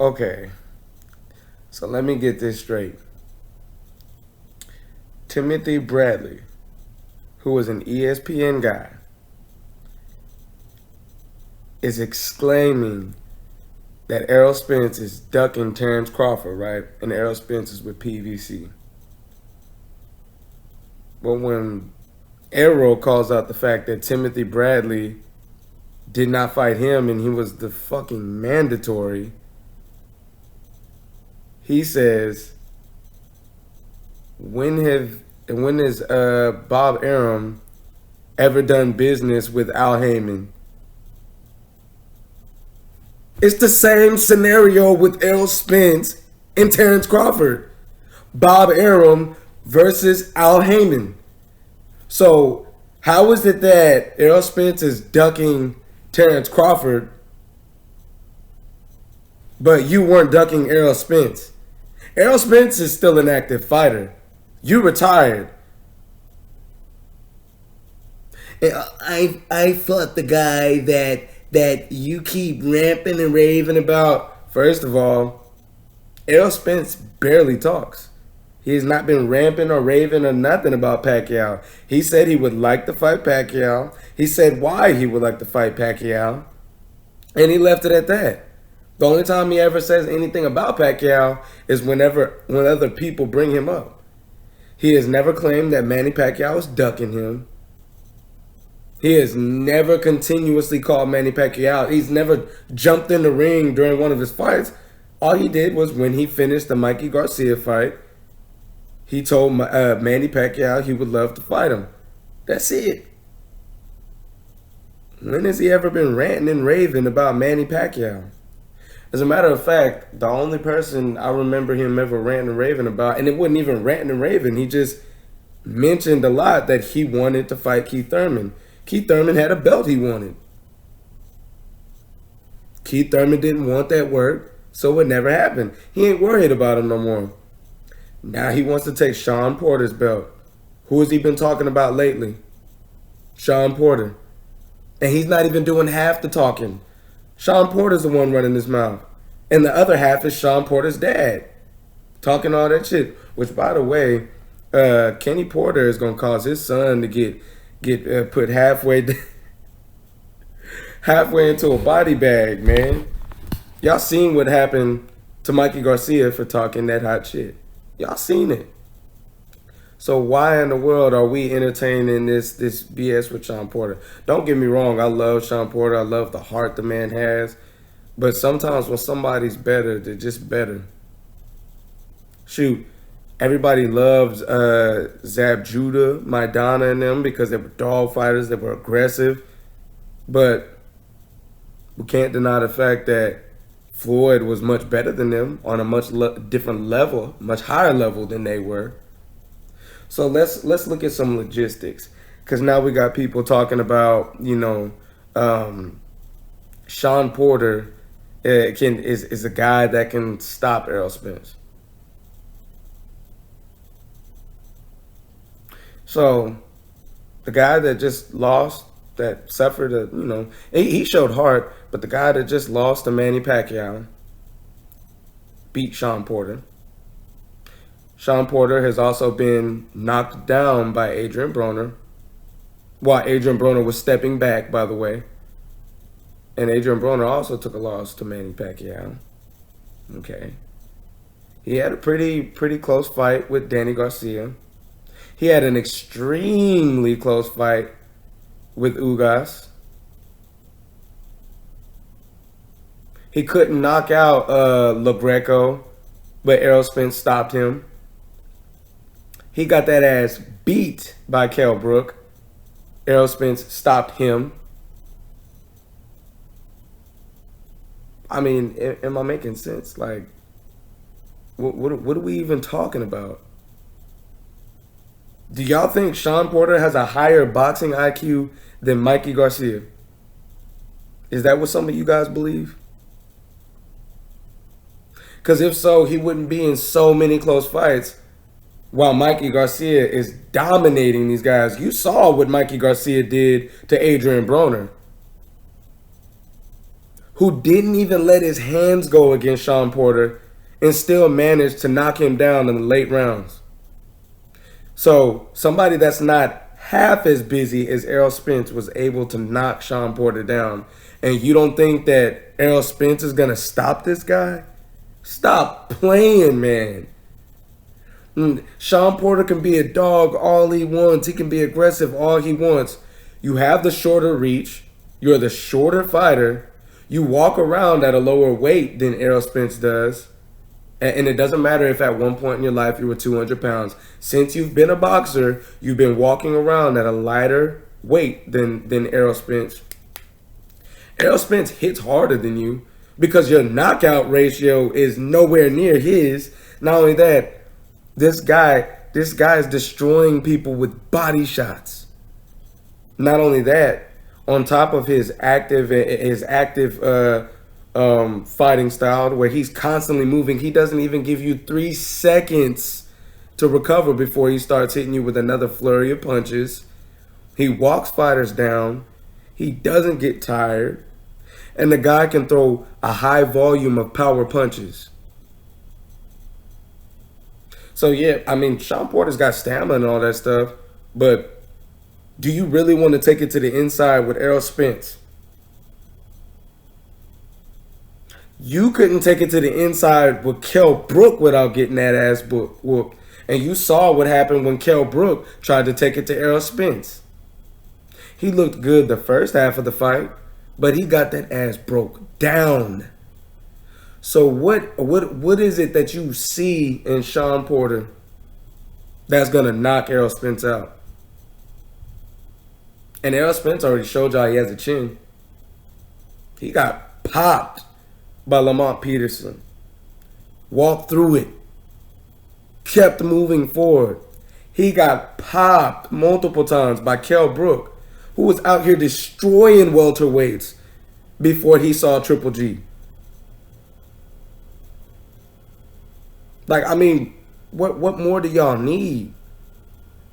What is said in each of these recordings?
Okay, so let me get this straight. Timothy Bradley, who was an ESPN guy, is exclaiming that Errol Spence is ducking Terrance Crawford, right? And Errol Spence is with PVC. But when Errol calls out the fact that Timothy Bradley did not fight him and he was the fucking mandatory, he says, when has Bob Arum ever done business with Al Heyman? It's the same scenario with Errol Spence and Terrance Crawford. Bob Arum versus Al Heyman. So how is it that Errol Spence is ducking Terrance Crawford, but you weren't ducking Errol Spence? Errol Spence is still an active fighter. You retired. I fought the guy that you keep ramping and raving about. First of all, Errol Spence barely talks. He has not been ramping or raving or nothing about Pacquiao. He said he would like to fight Pacquiao. He said why he would like to fight Pacquiao. And he left it at that. The only time he ever says anything about Pacquiao is when other people bring him up. He has never claimed that Manny Pacquiao is ducking him. He has never continuously called Manny Pacquiao out. He's never jumped in the ring during one of his fights. All he did was when he finished the Mikey Garcia fight, he told Manny Pacquiao he would love to fight him. That's it. When has he ever been ranting and raving about Manny Pacquiao? As a matter of fact, the only person I remember him ever ranting and raving about, and it wasn't even ranting and raving, he just mentioned a lot that he wanted to fight Keith Thurman. Keith Thurman had a belt he wanted. Keith Thurman didn't want that work, so it never happened. He ain't worried about him no more. Now he wants to take Shawn Porter's belt. Who has he been talking about lately? Shawn Porter. And he's not even doing half the talking. Shawn Porter's the one running his mouth. And the other half is Shawn Porter's dad. Talking all that shit. Which, by the way, Kenny Porter is going to cause his son to get put halfway into a body bag, man. Y'all seen what happened to Mikey Garcia for talking that hot shit. Y'all seen it. So why in the world are we entertaining this BS with Shawn Porter? Don't get me wrong, I love Shawn Porter. I love the heart the man has. But sometimes when somebody's better, they're just better. Shoot, everybody loves Zab Judah, Maidana, and them because they were dog fighters, they were aggressive. But we can't deny the fact that Floyd was much better than them on a much different level, much higher level than they were. So let's look at some logistics, because now we got people talking about, Shawn Porter is a guy that can stop Errol Spence. So the guy that just lost, that suffered he showed heart, but the guy that just lost to Manny Pacquiao beat Shawn Porter. Shawn Porter has also been knocked down by Adrian Broner, while Adrian Broner was stepping back, by the way. And Adrian Broner also took a loss to Manny Pacquiao. Okay. He had a pretty close fight with Danny Garcia. He had an extremely close fight with Ugas. He couldn't knock out LaGreco, but Errol Spence stopped him. He got that ass beat by Kell Brook. Errol Spence stopped him. I mean, am I making sense? Like, what are we even talking about? Do y'all think Shawn Porter has a higher boxing IQ than Mikey Garcia? Is that what some of you guys believe? Because if so, he wouldn't be in so many close fights while Mikey Garcia is dominating these guys. You saw what Mikey Garcia did to Adrian Broner, who didn't even let his hands go against Shawn Porter and still managed to knock him down in the late rounds. So somebody that's not half as busy as Errol Spence was able to knock Shawn Porter down. And you don't think that Errol Spence is going to stop this guy? Stop playing, man. Shawn Porter can be a dog all he wants. He can be aggressive all he wants. You have the shorter reach. You're the shorter fighter. You walk around at a lower weight than Errol Spence does. And it doesn't matter if at one point in your life you were 200 pounds. Since you've been a boxer, you've been walking around at a lighter weight than Errol Spence. Errol Spence hits harder than you because your knockout ratio is nowhere near his. Not only that, this guy is destroying people with body shots. Not only that, on top of his active fighting style where he's constantly moving, he doesn't even give you 3 seconds to recover before he starts hitting you with another flurry of punches. He walks fighters down. He doesn't get tired. And the guy can throw a high volume of power punches. So yeah, I mean, Shawn Porter's got stamina and all that stuff, but do you really want to take it to the inside with Errol Spence? You couldn't take it to the inside with Kell Brook without getting that ass whooped. And you saw what happened when Kell Brook tried to take it to Errol Spence. He looked good the first half of the fight, but he got that ass broke down. So what is it that you see in Shawn Porter that's going to knock Errol Spence out? And Errol Spence already showed y'all he has a chin. He got popped by Lamont Peterson. Walked through it. Kept moving forward. He got popped multiple times by Kell Brook, who was out here destroying welterweights before he saw Triple G. Like, I mean, what more do y'all need?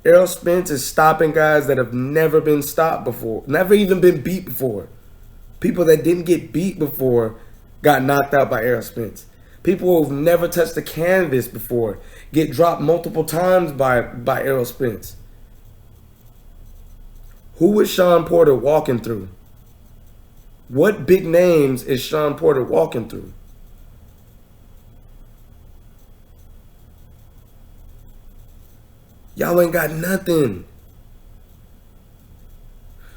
Errol Spence is stopping guys that have never been stopped before, never even been beat before. People that didn't get beat before got knocked out by Errol Spence. People who've never touched the canvas before get dropped multiple times by Errol Spence. Who is Shawn Porter walking through? What big names is Shawn Porter walking through? Y'all ain't got nothing.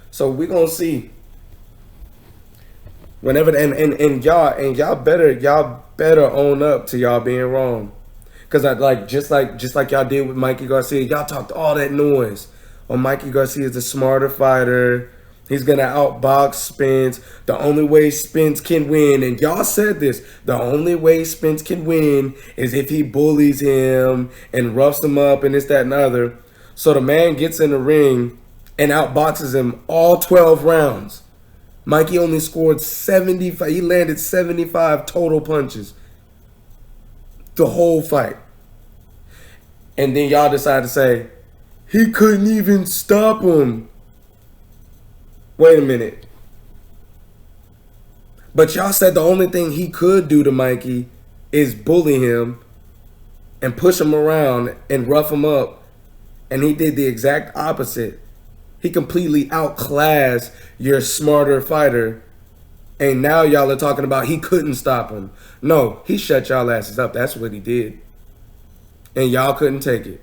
So we gonna see. Whenever and y'all better own up to y'all being wrong. Cause I just like y'all did with Mikey Garcia, y'all talked all that noise. Oh, Mikey Garcia is the smarter fighter. He's gonna outbox Spence. The only way Spence can win, and y'all said this, the only way Spence can win is if he bullies him and roughs him up and this, that, and the other. So the man gets in the ring and outboxes him all 12 rounds. Mikey only scored 75. He landed 75 total punches the whole fight. And then y'all decide to say, he couldn't even stop him. Wait a minute. But y'all said the only thing he could do to Mikey is bully him and push him around and rough him up. And he did the exact opposite. He completely outclassed your smarter fighter. And now y'all are talking about he couldn't stop him. No, he shut y'all asses up. That's what he did. And y'all couldn't take it.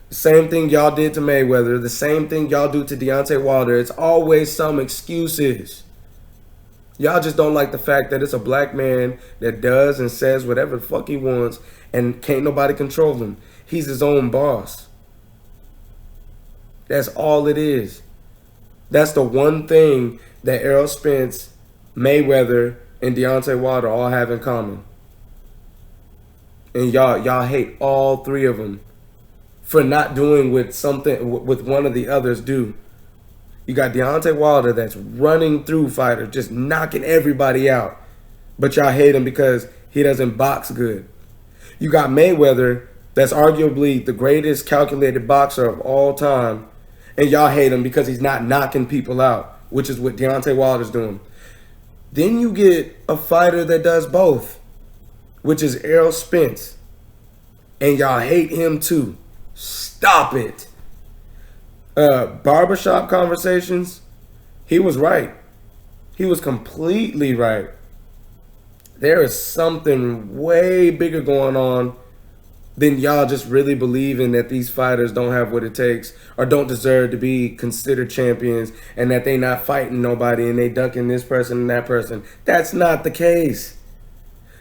The same thing y'all did to Mayweather. The same thing y'all do to Deontay Wilder. It's always some excuses. Y'all just don't like the fact that it's a black man that does and says whatever the fuck he wants and can't nobody control him. He's his own boss. That's all it is. That's the one thing that Errol Spence, Mayweather, and Deontay Wilder all have in common. And y'all hate all three of them for not doing with one of the others do. You got Deontay Wilder that's running through fighters, just knocking everybody out. But y'all hate him because he doesn't box good. You got Mayweather that's arguably the greatest calculated boxer of all time. And y'all hate him because he's not knocking people out, which is what Deontay Wilder's doing. Then you get a fighter that does both, which is Errol Spence. And y'all hate him too. Stop it. Barbershop conversations, he was right. He was completely right. There is something way bigger going on than y'all just really believing that these fighters don't have what it takes or don't deserve to be considered champions and that they not fighting nobody and they ducking this person and that person. That's not the case.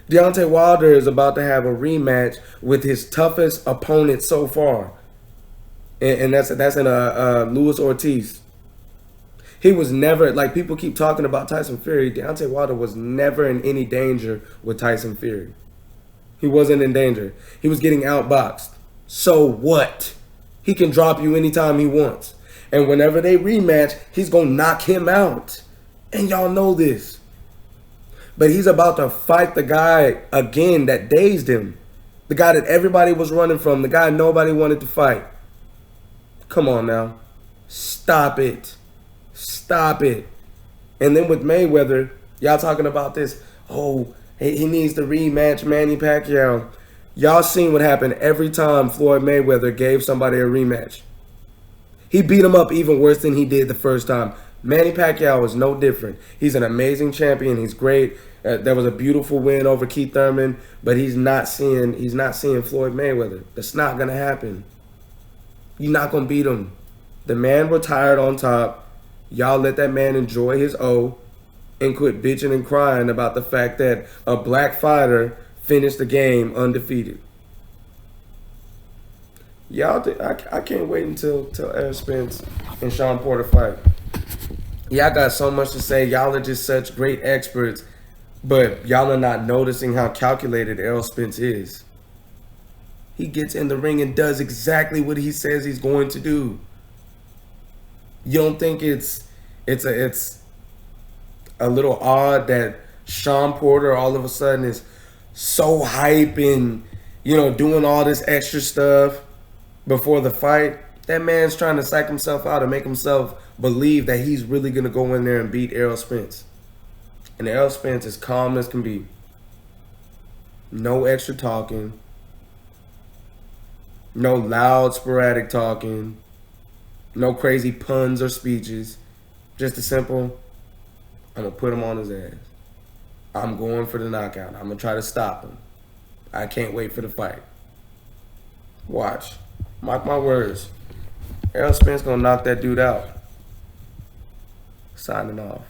Deontay Wilder is about to have a rematch with his toughest opponent so far. And that's in Luis Ortiz. He was never, like people keep talking about Tyson Fury. Deontay Wilder was never in any danger with Tyson Fury. He wasn't in danger. He was getting outboxed. So what? He can drop you anytime he wants. And whenever they rematch, he's going to knock him out. And y'all know this. But he's about to fight the guy again that dazed him. The guy that everybody was running from. The guy nobody wanted to fight. Come on now. Stop it. Stop it. And then with Mayweather, y'all talking about this. Oh, he needs to rematch Manny Pacquiao. Y'all seen what happened every time Floyd Mayweather gave somebody a rematch. He beat him up even worse than he did the first time. Manny Pacquiao is no different. He's an amazing champion. He's great. There was a beautiful win over Keith Thurman, but he's not seeing Floyd Mayweather. That's not gonna happen. You're not gonna beat him. The man retired on top. Y'all let that man enjoy his O and quit bitching and crying about the fact that a black fighter finished the game undefeated. Y'all, I can't wait until Errol Spence and Shawn Porter fight. Y'all got so much to say. Y'all are just such great experts, but y'all are not noticing how calculated Errol Spence is. He gets in the ring and does exactly what he says he's going to do. You don't think it's a little odd that Shawn Porter all of a sudden is so hype and, doing all this extra stuff before the fight? That man's trying to psych himself out and make himself believe that he's really going to go in there and beat Errol Spence. And Errol Spence is calm as can be. No extra talking. No loud, sporadic talking. No crazy puns or speeches. Just a simple, I'm going to put him on his ass. I'm going for the knockout. I'm going to try to stop him. I can't wait for the fight. Watch. Mark my words. Errol Spence going to knock that dude out. Signing off.